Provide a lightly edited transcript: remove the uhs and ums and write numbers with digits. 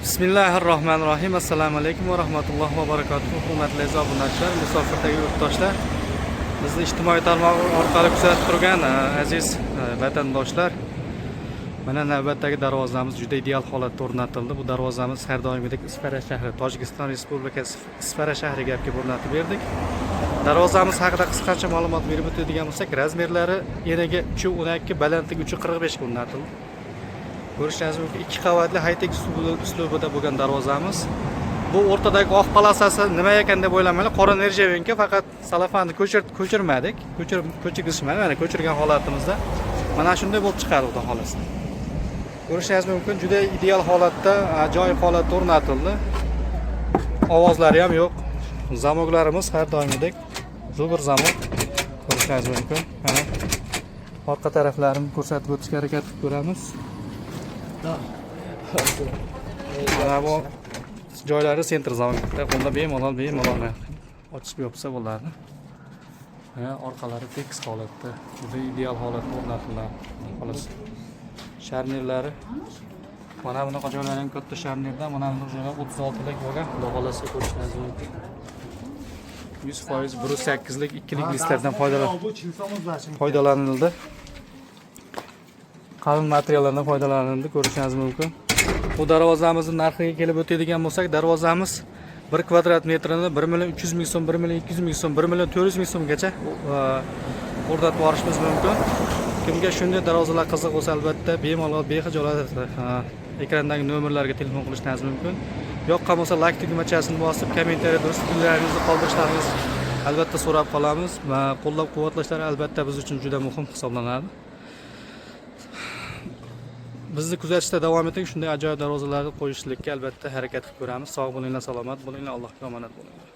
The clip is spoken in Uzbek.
Bismillahirrohmanirrohim. Assalomu alaykum va rahmatullohi va barakatuh. Hurmatli obunachilar, musofirdagi yurtdoshlar, bizni ijtimoiy tarmoq orqali kuzatib turgan aziz vatandoshlar, mana navbatdagi darvozamiz juda ideal holatda o'rnatildi. Bu darvozamiz har doimgidek Isfara shahri, Tojikiston Respublikasi Isfara shahriga o'rnatib berdik. Darvozamiz haqida qisqacha ma'lumot berib o'tadigan bo'lsak, razmerlari eniga 3.12, balandligi 3.45 ga o'rnatildi. Ko'rishingiz mumkin, 2 qavatli high-tech uslubida bo'lgan darvozamiz. Bu o'rtadagi oq polosasi nima ekan deb o'ylamanglar, qora nerjavenka, faqat salafanni ko'chirmadik. Ko'chirgizishmadi. Mana ko'chirgan holatimizda mana shunday bo'lib chiqadi, xudo xolasa. Ko'rishingiz mumkin, juda ideal holatda, ajoyib holatda o'rnatildi. Ovozlari ham yo'q. Zamoklarimiz har doimgidek zo'r zamok. Ko'rishingiz mumkin. Mana orqa taraflarini ko'rsatib o'tishga harakat qilib ko'ramiz. Mana bu joylari sentr zavodida, bunda bemalol ochib yopsa bo'ladi. Mana orqalari tekis holatda, juda ideal holatda o'rnatilgan. Xolos. Sharnirlari mana bunaqa joylarning katta sharnirda, mana bu joylar 36 lik bo'lgan. Xudo xolasa ko'rishingiz mumkin. 100% 1.8 lik 2 lik listlardan foydalanildi. Qalin materiallardan foydalanildi, ko'rishingiz mumkin. Bu darvozamizning narxiga kelib o'tadigan bo'lsak, darvozamiz 1 kvadrat metrini 1.300.000 so'm, 1.200.000 so'm, 1.400.000 so'mgacha o'rnatib borishimiz mumkin. Kimga shunday darvozalar qiziq bo'lsa, albatta bemalol bexijolat ekrandagi nomerlarga telefon qilishingiz mumkin. Yoqqan bo'lsa like tugmachasini bosib, kommentariyada o'z fikrlaringizni qoldirishlaringizni albatta so'rab qolamiz va qo'llab-quvvatlashlari albatta biz uchun juda muhim hisoblanadi. Bizni kuzatishda davom eting. Shunday ajoyib darvozalarni qo'yishlikka albatta harakat qilib ko'ramiz. Sog' bo'linglar, salomat bo'linglar, Allohga omonat bo'linglar.